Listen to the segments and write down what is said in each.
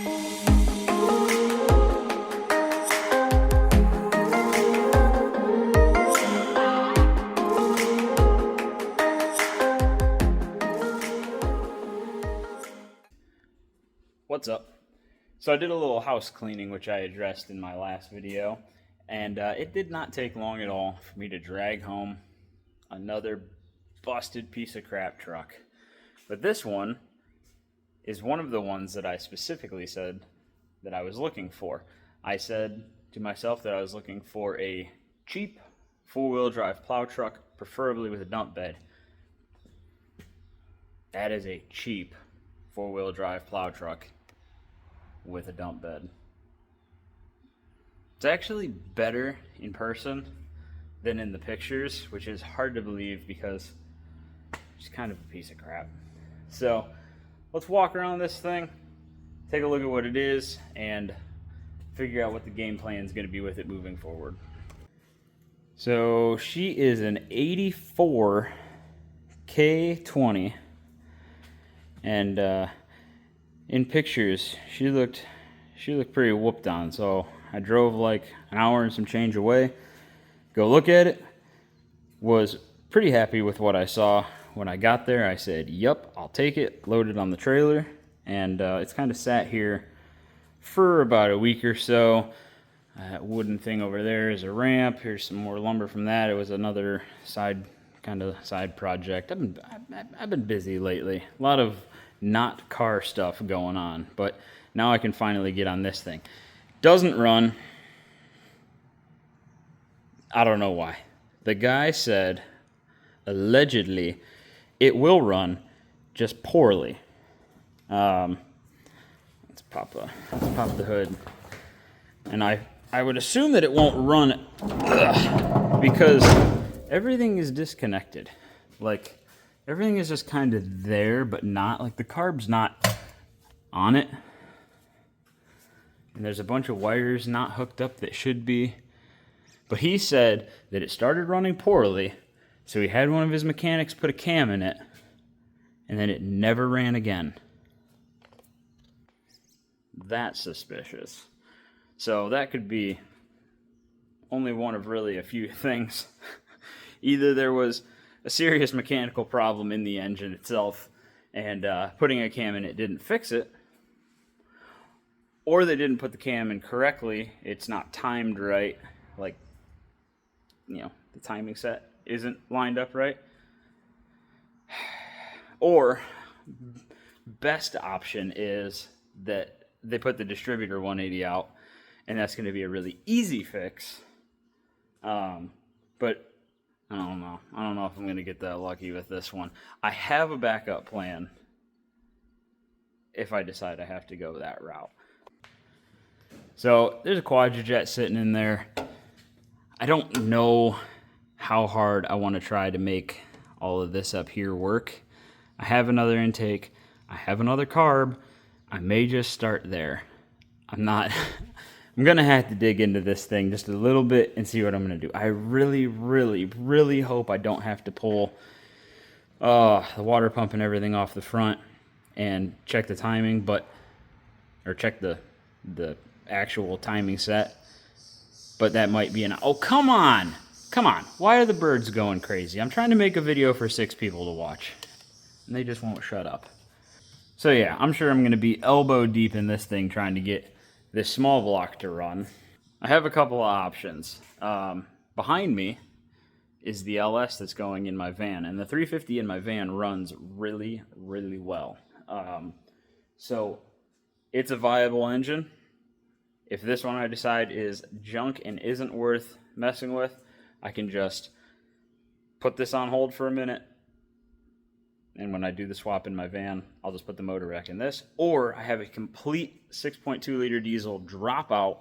What's up? So I did a little house cleaning, which I addressed in my last video, and it did not take long at all for me to drag home another busted piece of crap truck. But this one is one of the ones that I specifically said that I was looking for. I said to myself that I was looking for a cheap four-wheel drive plow truck, preferably with a dump bed. That is a cheap four-wheel drive plow truck with a dump bed. It's actually better in person than in the pictures, which is hard to believe because it's kind of a piece of crap. So let's walk around this thing, take a look at what it is, and figure out what the game plan is going to be with it moving forward. So she is an 84 K20, and in pictures she looked pretty whooped on. So I drove like an hour and some change away, go look at it, was pretty happy with what I saw. When I got there, I said, yup, I'll take it, loaded on the trailer, and it's kind of sat here for about a week or so. That wooden thing over there is a ramp. Here's some more lumber from that. It was another side project. I've been busy lately. A lot of not car stuff going on, but now I can finally get on this thing. Doesn't run. I don't know why. The guy said allegedly it will run, just poorly. Let's pop the hood, and I would assume that it won't run because everything is disconnected. Like, everything is just kind of there, but not. Like, the carb's not on it. And there's a bunch of wires not hooked up that should be. But he said that it started running poorly, so he had one of his mechanics put a cam in it, and then it never ran again. That's suspicious. So that could be only one of really a few things. Either there was a serious mechanical problem in the engine itself, and putting a cam in it didn't fix it, or they didn't put the cam in correctly. It's not timed right, like, you know, the timing set isn't lined up right. Or best option is that they put the distributor 180 out, and that's going to be a really easy fix. But I don't know. I don't know if I'm going to get that lucky with this one. I have a backup plan if I decide I have to go that route. So there's a quadrijet sitting in there. I don't know how hard I want to try to make all of this up here work. I have another intake. I have another carb. I may just start there. I'm going to have to dig into this thing just a little bit and see what I'm going to do. I really, really, really hope I don't have to pull the water pump and everything off the front and check the timing, or check the actual timing set. But that might be oh, come on. Come on. Why are the birds going crazy? I'm trying to make a video for 6 people to watch, and they just won't shut up. So yeah, I'm sure I'm going to be elbow deep in this thing trying to get this small block to run. I have a couple of options. Behind me is the LS that's going in my van, and the 350 in my van runs really, really well. So it's a viable engine. If this one I decide is junk and isn't worth messing with, I can just put this on hold for a minute, and when I do the swap in my van, I'll just put the motor back in this. Or I have a complete 6.2 liter diesel dropout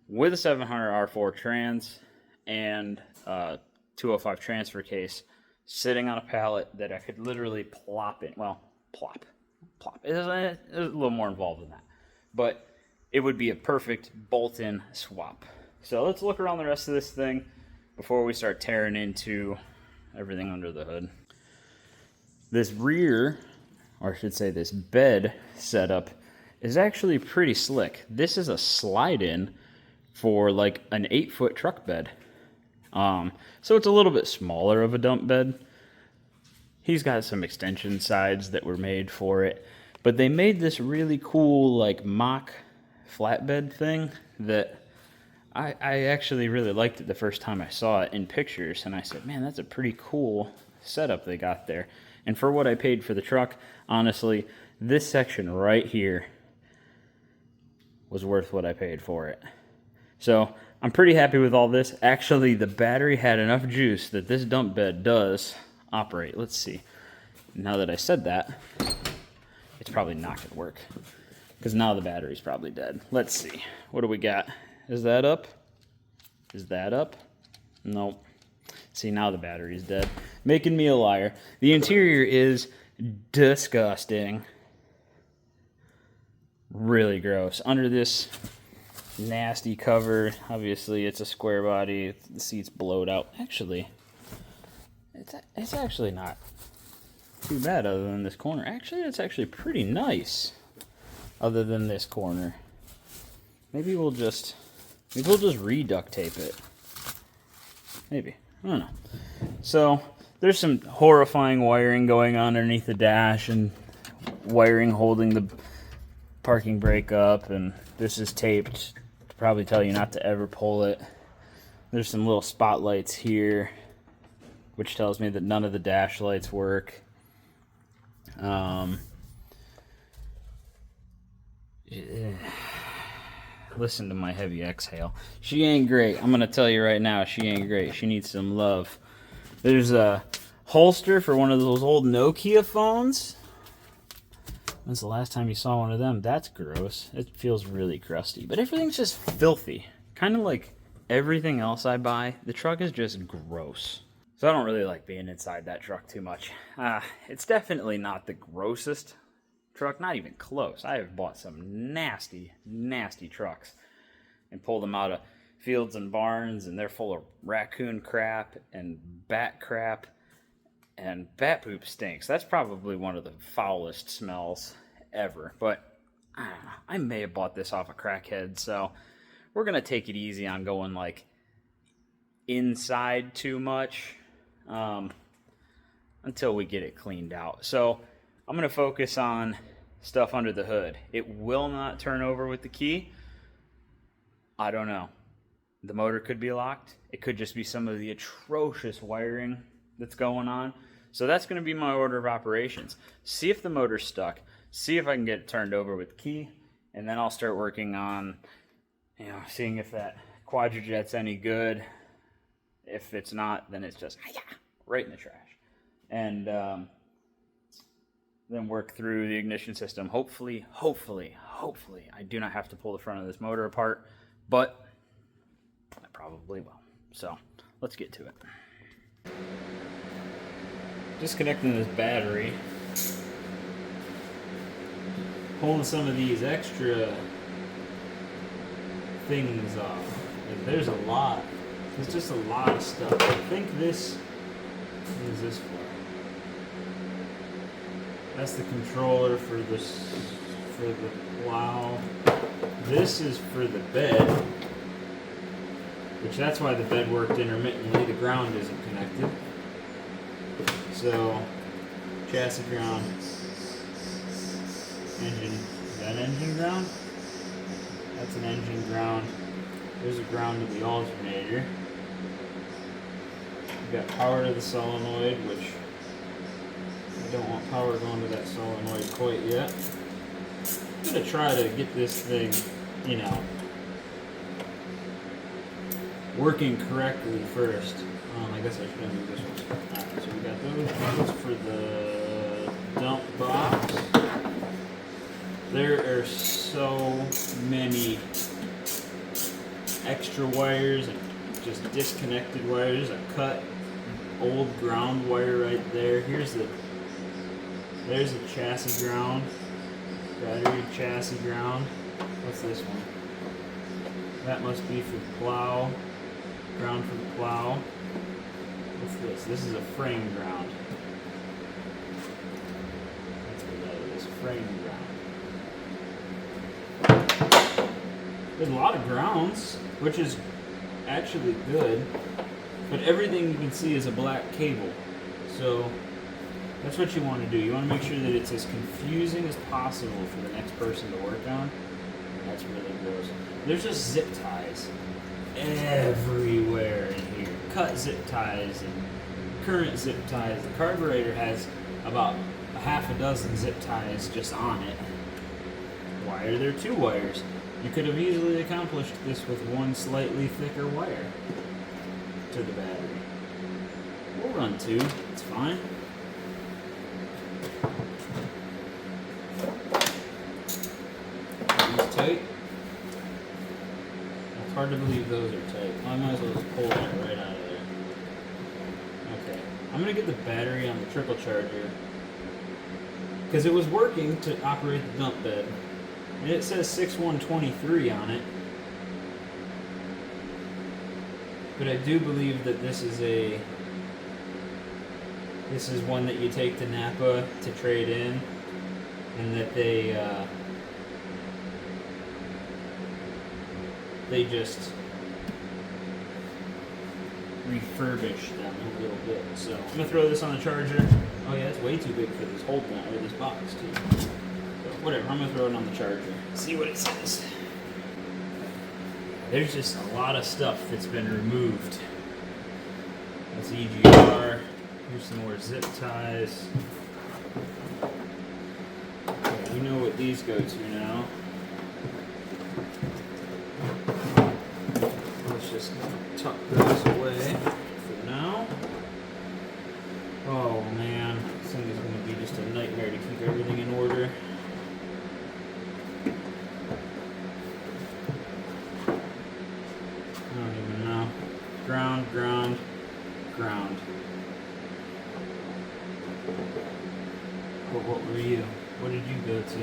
with a 700 R4 trans and 205 transfer case sitting on a pallet that I could literally plop in. Well, plop. It's a little more involved than that. But it would be a perfect bolt-in swap. So let's look around the rest of this thing before we start tearing into everything under the hood. This rear, or I should say this bed setup, is actually pretty slick. This is a slide-in for like an 8-foot truck bed. So it's a little bit smaller of a dump bed. He's got some extension sides that were made for it, but they made this really cool like mock flatbed thing that I actually really liked it the first time I saw it in pictures, and I said, man, that's a pretty cool setup they got there. And for what I paid for the truck, honestly, this section right here was worth what I paid for it. So I'm pretty happy with all this. Actually, the battery had enough juice that this dump bed does operate. Let's see. Now that I said that, it's probably not going to work because now the battery's probably dead. Let's see. What do we got? Is that up? Is that up? Nope. See, now the battery's dead. Making me a liar. The interior is disgusting. Really gross. Under this nasty cover, obviously it's a square body. The seat's blowed out. Actually, it's actually not too bad other than this corner. Actually, it's actually pretty nice other than this corner. Maybe we'll just re-duct tape it. Maybe. I don't know. So there's some horrifying wiring going on underneath the dash and wiring holding the parking brake up, and this is taped to probably tell you not to ever pull it. There's some little spotlights here, which tells me that none of the dash lights work. Listen to my heavy exhale. She ain't great. I'm going to tell you right now, she ain't great. She needs some love. There's a holster for one of those old Nokia phones. When's the last time you saw one of them? That's gross. It feels really crusty. But everything's just filthy. Kind of like everything else I buy. The truck is just gross. So I don't really like being inside that truck too much. It's definitely not the grossest truck, not even close. I have bought some nasty, nasty trucks and pulled them out of fields and barns, and they're full of raccoon crap and bat crap, and bat poop stinks. That's probably one of the foulest smells ever, but I may have bought this off a crackhead, so we're gonna take it easy on going like inside too much until we get it cleaned out. So I'm going to focus on stuff under the hood. It will not turn over with the key. I don't know. The motor could be locked. It could just be some of the atrocious wiring that's going on. So that's going to be my order of operations. See if the motor's stuck. See if I can get it turned over with the key. And then I'll start working on, seeing if that quadrijet's any good. If it's not, then it's just right in the trash. And then work through the ignition system. Hopefully, I do not have to pull the front of this motor apart, but I probably will. So let's get to it. Disconnecting this battery. Pulling some of these extra things off. There's a lot. There's just a lot of stuff. I think this, what is this for? That's the controller for the plow. This is for the bed, which that's why the bed worked intermittently. The ground isn't connected. So, chassis ground, engine. Is that engine ground? That's an engine ground. There's a ground to the alternator. We've got power to the solenoid, which I don't want power going to that solenoid quite yet. I'm going to try to get this thing, working correctly first. I guess I should do this one. Alright, so we got those for the dump box. There are so many extra wires and just disconnected wires. There's a cut old ground wire right there. There's a chassis ground, battery chassis ground. What's this one? That must be for the plow, ground for the plow. What's this? This is a frame ground. That's what that is, frame ground. There's a lot of grounds, which is actually good, but everything you can see is a black cable. So that's what you want to do. You want to make sure that it's as confusing as possible for the next person to work on. That's really gross. There's just zip ties everywhere in here. Cut zip ties and current zip ties. The carburetor has about a half a dozen zip ties just on it. Why are there two wires? You could have easily accomplished this with one slightly thicker wire to the battery. We'll run two, it's fine. Are these tight? It's hard to believe those are tight. Well, I might as well just pull that right out of there. Okay, I'm gonna get the battery on the trickle charger because it was working to operate the dump bed. And it says 6123 on it. But I do believe that this is one that you take to Napa to trade in, and that they just refurbish them a little bit. So I'm gonna throw this on the charger. Oh yeah, it's way too big for this hold down or this box too. Whatever, I'm gonna throw it on the charger. See what it says. There's just a lot of stuff that's been removed. That's EGR. Here's some more zip ties. Okay, we know what these go to now. Let's just tuck those away for now. Oh man, this thing is gonna be just a nightmare to keep everything in order. Ground. Well, what were you? What did you go to?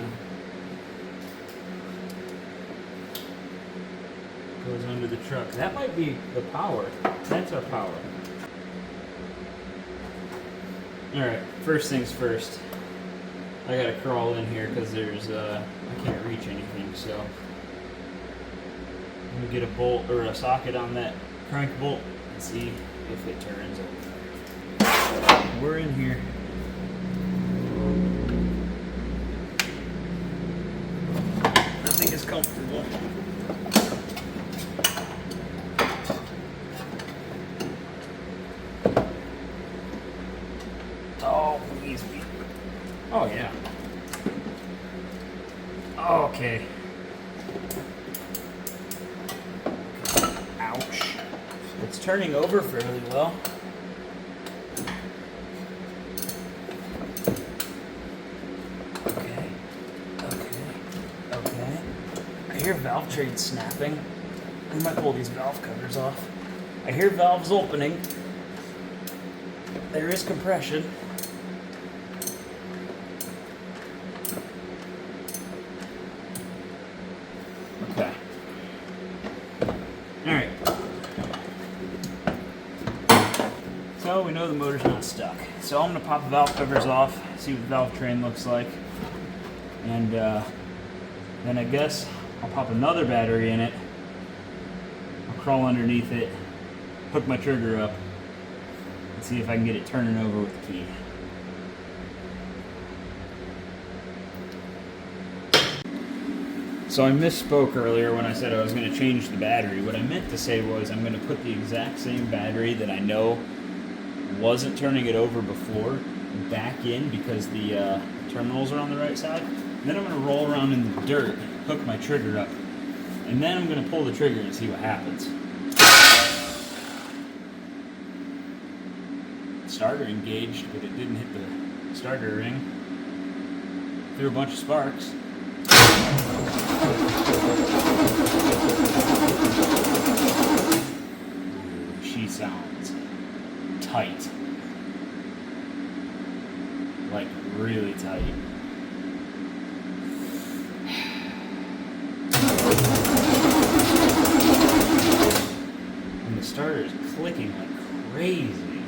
Goes under the truck. That might be the power. That's our power. Alright, first things first. I gotta crawl in here because there's, I can't reach anything, so. I'm gonna get a bolt or a socket on that crank bolt and see if it turns over. We're in here. Nothing is comfortable. Oh, please be. Oh, yeah. Okay. Ouch. It's turning over fairly well. Okay. I hear valve trays snapping. We might pull these valve covers off. I hear valves opening. There is compression. Okay. Alright. So we know the motor's not stuck. So I'm going to pop the valve covers off, see what the valve train looks like. And then I guess I'll pop another battery in it. I'll crawl underneath it, hook my trigger up, and see if I can get it turning over with the key. So I misspoke earlier when I said I was going to change the battery. What I meant to say was I'm going to put the exact same battery that I know wasn't turning it over before back in because the terminals are on the right side. And then I'm going to roll around in the dirt, hook my trigger up, and then I'm going to pull the trigger and see what happens. Starter engaged, but it didn't hit the starter ring. Threw a bunch of sparks. She sounds tight. Like really tight. And the starter is clicking like crazy.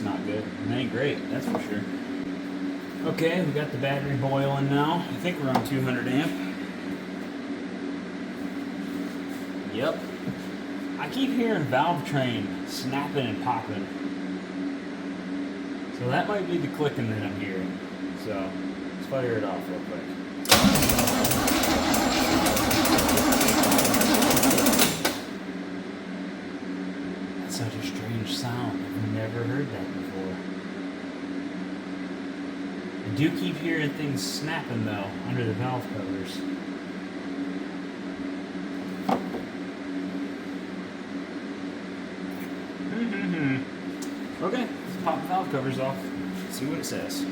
not good. It ain't great, that's for sure. Okay, we got the battery boiling now. I think we're on 200 amp. Yep. I keep hearing valve train snapping and popping. So that might be the clicking that I'm hearing. So let's fire it off real quick. That's such a strange sound. I've never heard that before. I do keep hearing things snapping though under the valve covers. Okay, let's pop the valve covers off. See what it says.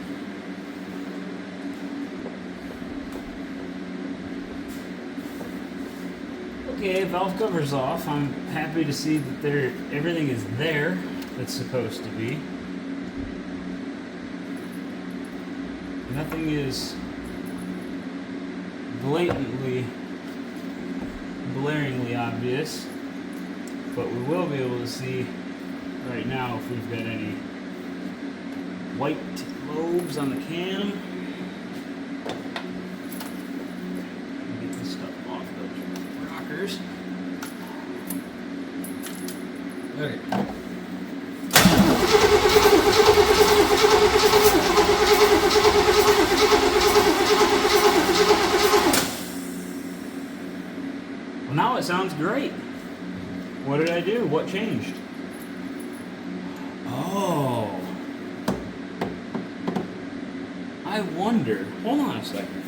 Okay, valve covers off. I'm happy to see that everything is there that's supposed to be. Nothing is blatantly, blaringly obvious, but we will be able to see right now if we've got any white lobes on the cam. Get this stuff off those rockers. Okay. Well, now it sounds great. What did I do? What changed? Oh. I wonder. Hold on a second.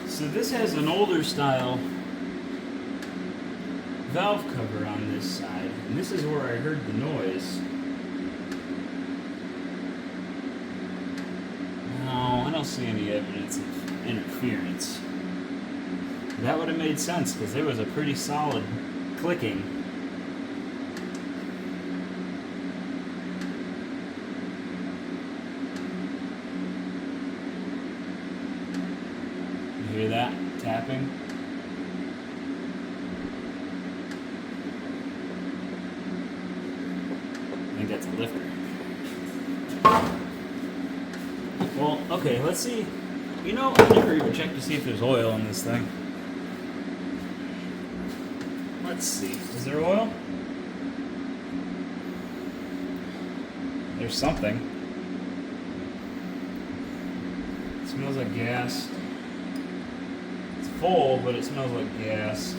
So this has an older style valve cover on this side, and this is where I heard the noise. No, I don't see any evidence of interference. That would have made sense because there was a pretty solid clicking. You hear that tapping? I think that's a lifter. Well, okay, let's see. You know, I never even checked to see if there's oil in this thing. Let's see. Is there oil? There's something. It smells like gas. It's full, but it smells like gas.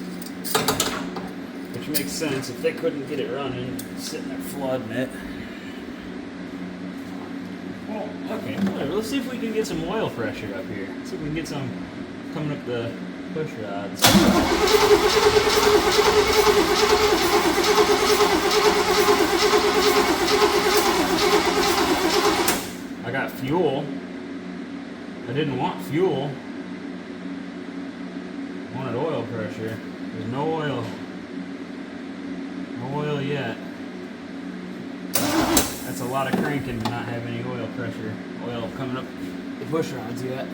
Which makes sense. If they couldn't get it running, sitting there flooding it. Well, okay, whatever. Let's see if we can get some oil pressure up here. See if we can get some coming up the push rods. I got fuel. I didn't want fuel. I wanted oil pressure. There's no oil. No oil yet. That's a lot of cranking to not have any oil pressure. Oil coming up the push rods yet.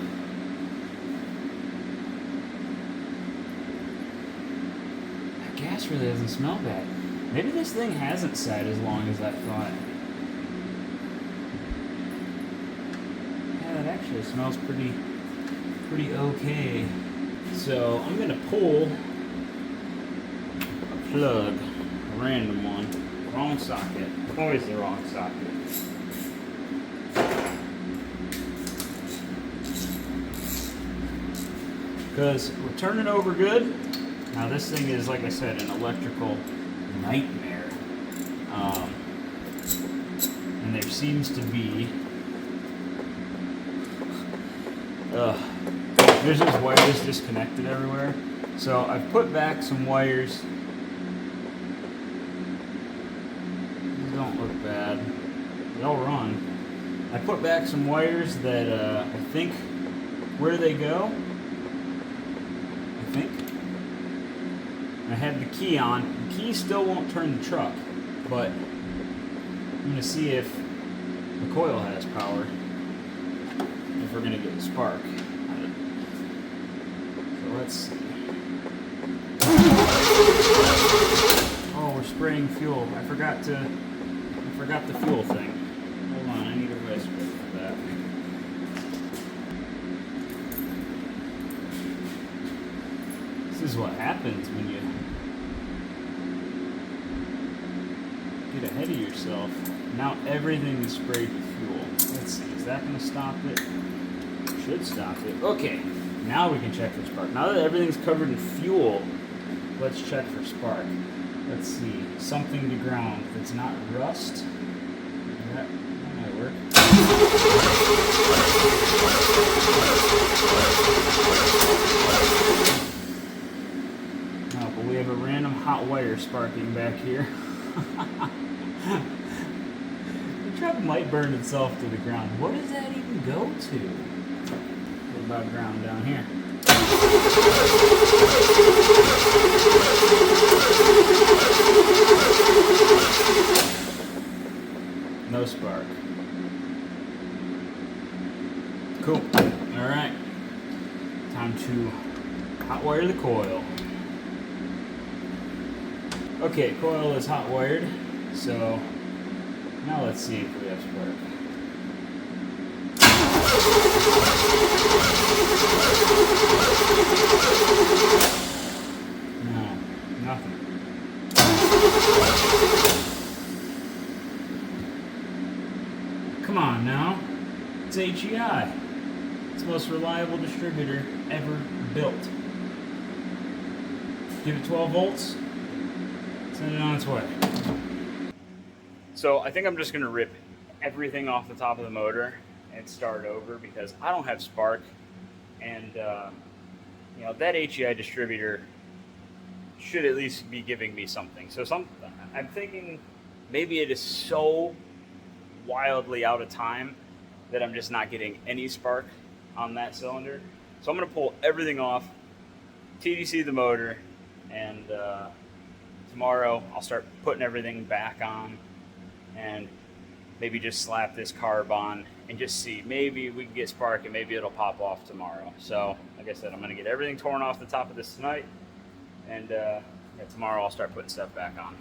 That gas really doesn't smell bad. Maybe this thing hasn't sat as long as I thought. Yeah, that actually smells pretty okay. So I'm gonna pull a plug, a random one, wrong socket. Always the wrong socket. Because we're turning over good. Now this thing is, like I said, an electrical nightmare. And there seems to be there's just wires disconnected everywhere. So I've put back some wires. These don't look bad. They'll run. I put back some wires that I think, where do they go? I think. I had the key on. The key still won't turn the truck, but I'm going to see if the coil has power. If we're going to get a spark. let's see. Oh, we're spraying fuel. I forgot the fuel thing. Hold on, I need a rice spray for that. This is what happens when you get ahead of yourself. Now everything is sprayed with fuel. Let's see, is that going to stop it? Should stop it. Okay, now we can check for spark. Now that everything's covered in fuel, let's check for spark. Let's see, something to ground that's not rust. That might work. Oh, but we have a random hot wire sparking back here. The truck might burn itself to the ground. What does that even go to? What about ground down here? No spark. Cool. Alright. Time to hot wire the coil. Okay, coil is hot wired, so now let's see if we have spark. No, nothing. Come on now, it's HEI. It's the most reliable distributor ever built. Give it 12 volts, send it on its way. So I think I'm just gonna rip everything off the top of the motor and start over because I don't have spark, and you know, that HEI distributor should at least be giving me something. So I'm thinking maybe it is so wildly out of time that I'm just not getting any spark on that cylinder. So I'm gonna pull everything off, TDC the motor, and tomorrow I'll start putting everything back on and maybe just slap this carb on and just see. Maybe we can get spark and maybe it'll pop off tomorrow. So like I said, I'm gonna get everything torn off the top of this tonight, and yeah, tomorrow I'll start putting stuff back on.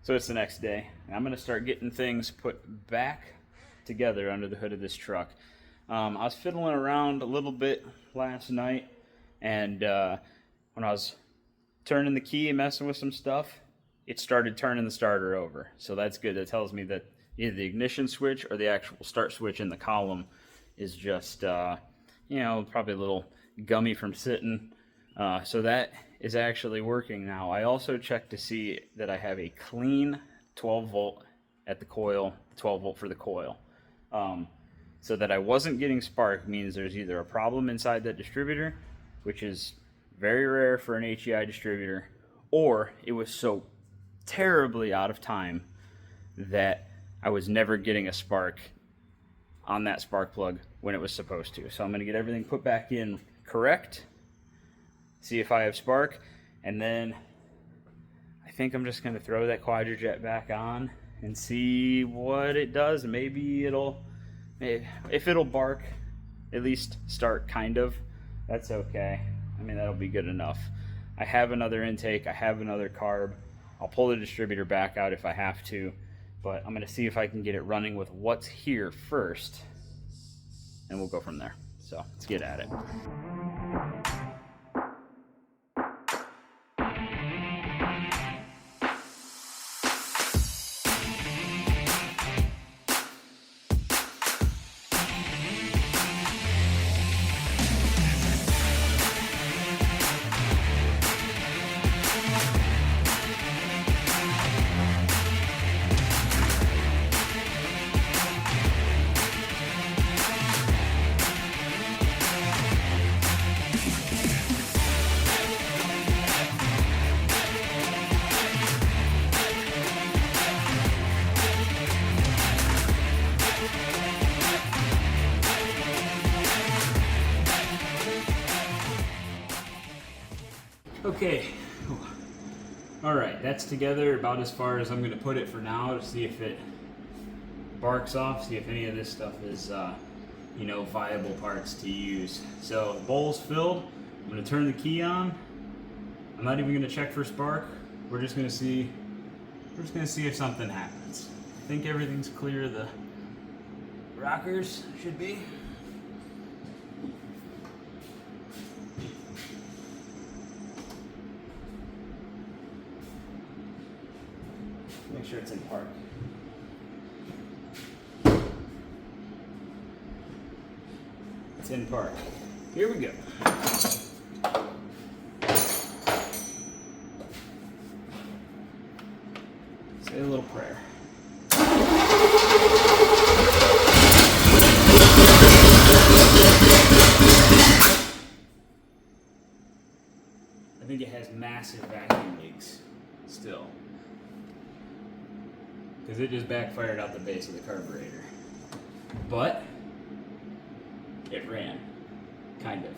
So it's the next day, and I'm going to start getting things put back together under the hood of this truck. I was fiddling around a little bit last night, and when I was turning the key and messing with some stuff, it started turning the starter over. So that's good. That tells me that either the ignition switch or the actual start switch in the column is just, you know, probably a little gummy from sitting. So that is actually working now. I also checked to see that I have a clean 12 volt at the coil, 12 volt for the coil. So that I wasn't getting spark means there's either a problem inside that distributor, which is very rare for an HEI distributor, or it was so terribly out of time that I was never getting a spark on that spark plug when it was supposed to. So I'm going to get everything put back in correct, see if I have spark, and then I think I'm just going to throw that quadrijet back on and see what it does. Maybe if it'll bark, at least start kind of, that's okay. I mean, that'll be good enough. I have another intake, I have another carb. I'll pull the distributor back out if I have to, but I'm going to see if I can get it running with what's here first, and we'll go from there. So let's get at it. Okay. All right, that's together about as far as I'm going to put it for now to see if it barks off, see if any of this stuff is, viable parts to use. So the bowl's filled. I'm going to turn the key on. I'm not even going to check for spark. We're just going to see if something happens. I think everything's clear. The rockers should be. Make sure it's in park. It's in park. Here we go. Say a little prayer. I think it has massive vacuum leaks still, because it just backfired out the base of the carburetor. But it ran, kind of.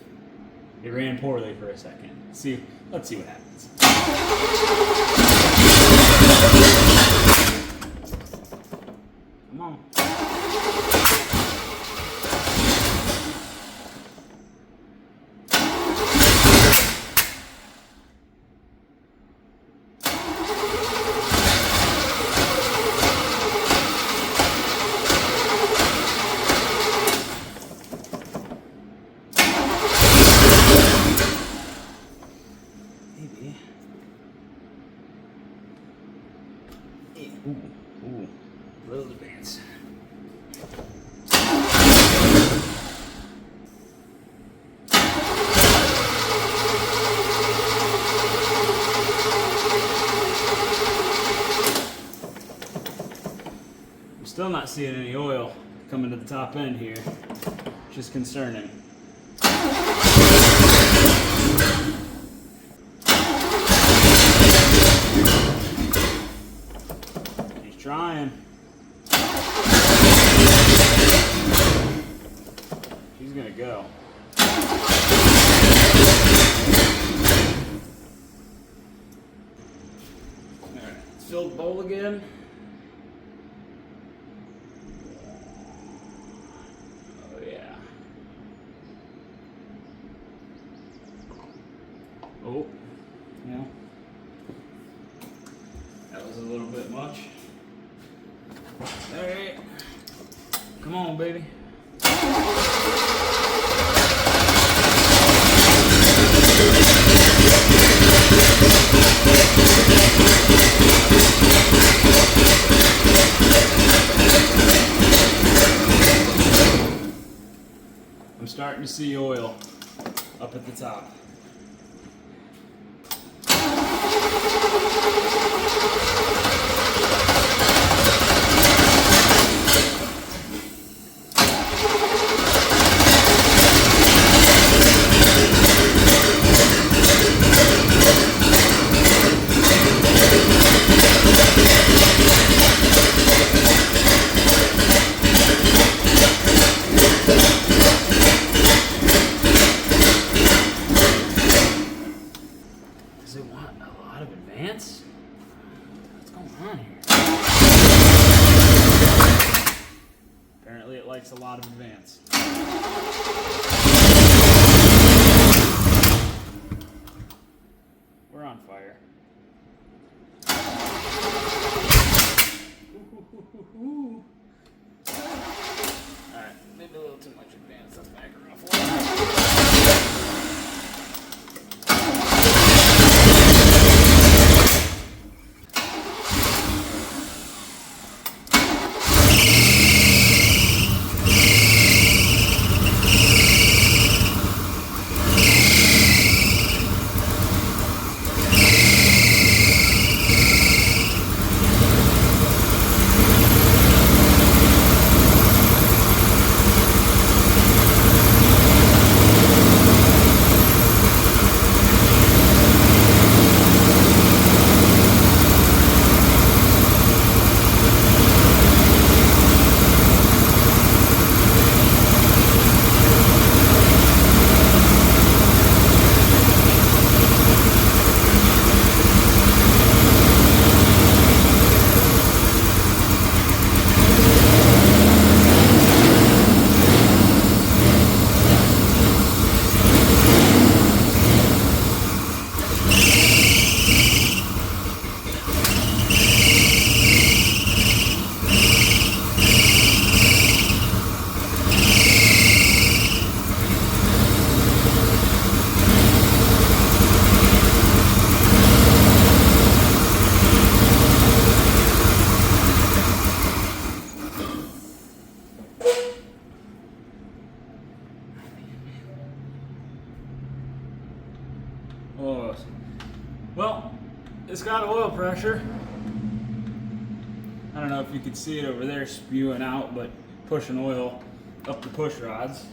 It ran poorly for a second. Let's see what happens. Come on. Ooh, a little advance. I'm still not seeing any oil coming to the top end here, which is concerning. Trying. She's gonna go. Alright, fill the bowl again. Oh yeah. Oh, yeah. That was a little bit much. Alright. Come on, baby. I'm starting to see oil up at the top. Does it want a lot of advance? What's going on here? Apparently it likes a lot of advance. We're on fire. Alright, maybe a little too much advance. Let's back her off a little. It's got oil pressure. I don't know if you can see it over there spewing out, but pushing oil up the push rods.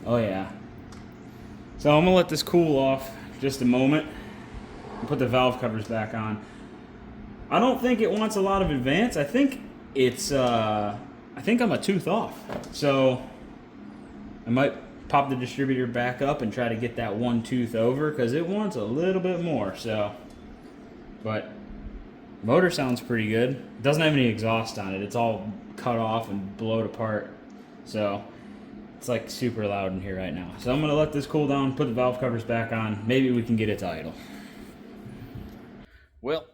Oh yeah. So I'm gonna let this cool off just a moment and put the valve covers back on. I don't think it wants a lot of advance. I think it's I think I'm a tooth off. So I might pop the distributor back up and try to get that one tooth over because it wants a little bit more. So, but motor sounds pretty good. It doesn't have any exhaust on it. It's all cut off and blowed apart. So it's like super loud in here right now. So I'm gonna let this cool down, put the valve covers back on. Maybe we can get it to idle. Well,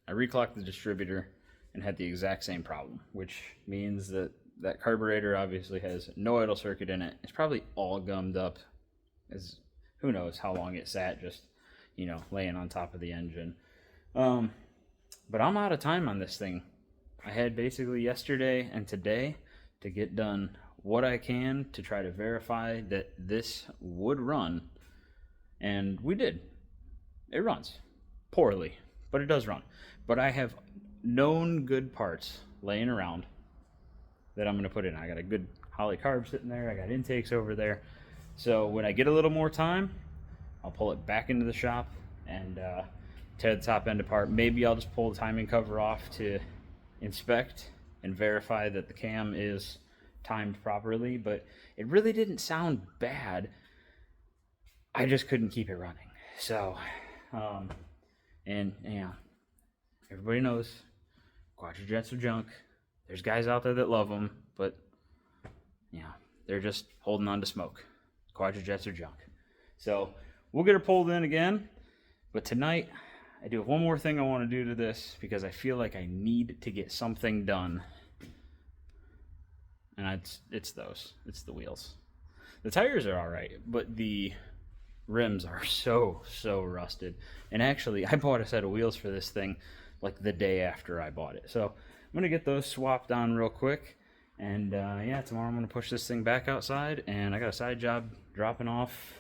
I reclocked the distributor and had the exact same problem, which means that that carburetor obviously has no idle circuit in it. It's probably all gummed up, as who knows how long it sat just, you know, laying on top of the engine. But I'm out of time on this thing. I had basically yesterday and today to get done what I can to try to verify that this would run, and we did. It runs poorly, but it does run. But I have known good parts laying around that I'm going to put in. I got a good Holley carb sitting there. I got intakes over there. So when I get a little more time, I'll pull it back into the shop and tear the top end apart. Maybe I'll just pull the timing cover off to inspect and verify that the cam is timed properly. But it really didn't sound bad. I just couldn't keep it running. So, and yeah, everybody knows quadrojets are junk. There's guys out there that love them, but yeah, they're just holding on to smoke. Quadrojets are junk. So we'll get her pulled in again. But tonight, I do have one more thing I want to do to this because I feel like I need to get something done. And it's the wheels. The tires are all right, but the rims are so rusted. And actually, I bought a set of wheels for this thing like the day after I bought it. So I'm gonna get those swapped on real quick, and yeah, tomorrow I'm gonna push this thing back outside, and I got a side job dropping off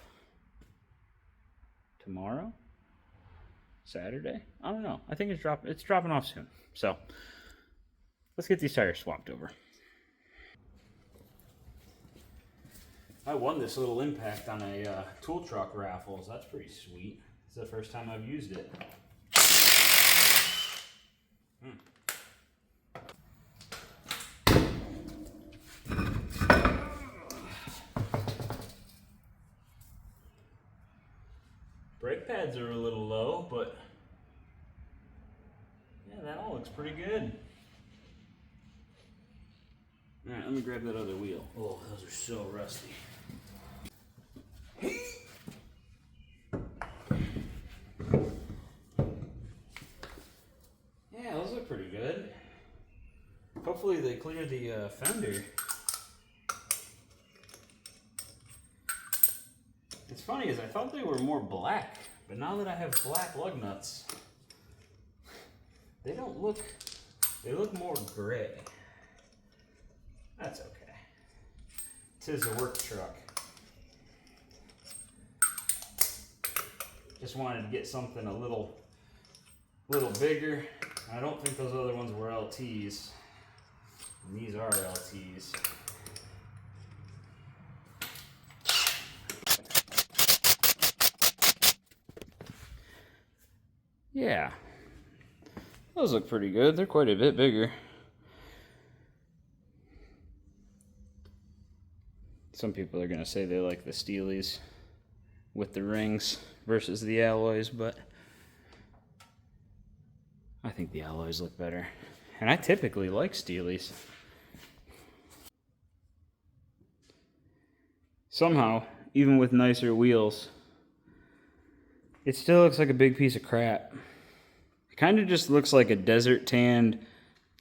tomorrow, Saturday. I don't know. I think it's dropping off soon. So let's get these tires swapped over. I won this little impact on a tool truck raffle, so that's pretty sweet. It's the first time I've used it. Brake pads are a little low, but yeah, that all looks pretty good. All right, let me grab that other wheel. Oh, those are so rusty. Yeah, those look pretty good. Hopefully they clear the fender. It's funny is I thought they were more black, but now that I have black lug nuts, they look more gray. That's okay. Tis a work truck. Just wanted to get something a little bigger. I don't think those other ones were LTs. And these are LTs. Yeah, those look pretty good. They're quite a bit bigger. Some people are gonna say they like the Steelies with the rings versus the alloys, but I think the alloys look better. And I typically like Steelies. Somehow, even with nicer wheels, it still looks like a big piece of crap. It kind of just looks like a desert tanned,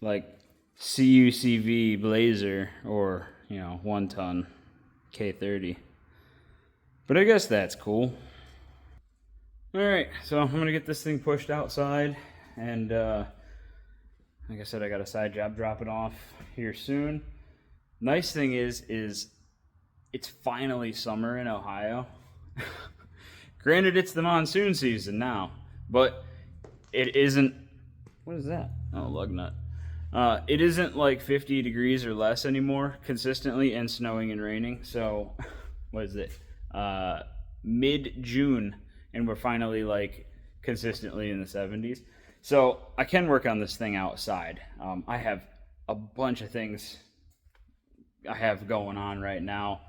like CUCV Blazer or, you know, 1-ton K20. But I guess that's cool. Alright, so I'm going to get this thing pushed outside. And like I said, I got a side job dropping off here soon. Nice thing is it's finally summer in Ohio. Granted, it's the monsoon season now, but it isn't. What is that? Oh, lug nut. It isn't like 50 degrees or less anymore consistently, and snowing and raining. So, what is it? Mid-June, and we're finally like consistently in the 70s. So I can work on this thing outside. I have a bunch of things I have going on right now.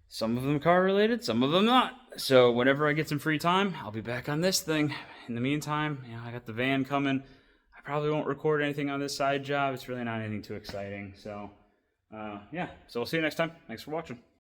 Some of them car related, some of them not. So whenever I get some free time, I'll be back on this thing. In the meantime, I got the van coming. I probably won't record anything on this side job. It's really not anything too exciting. So yeah, so we'll see you next time. Thanks for watching.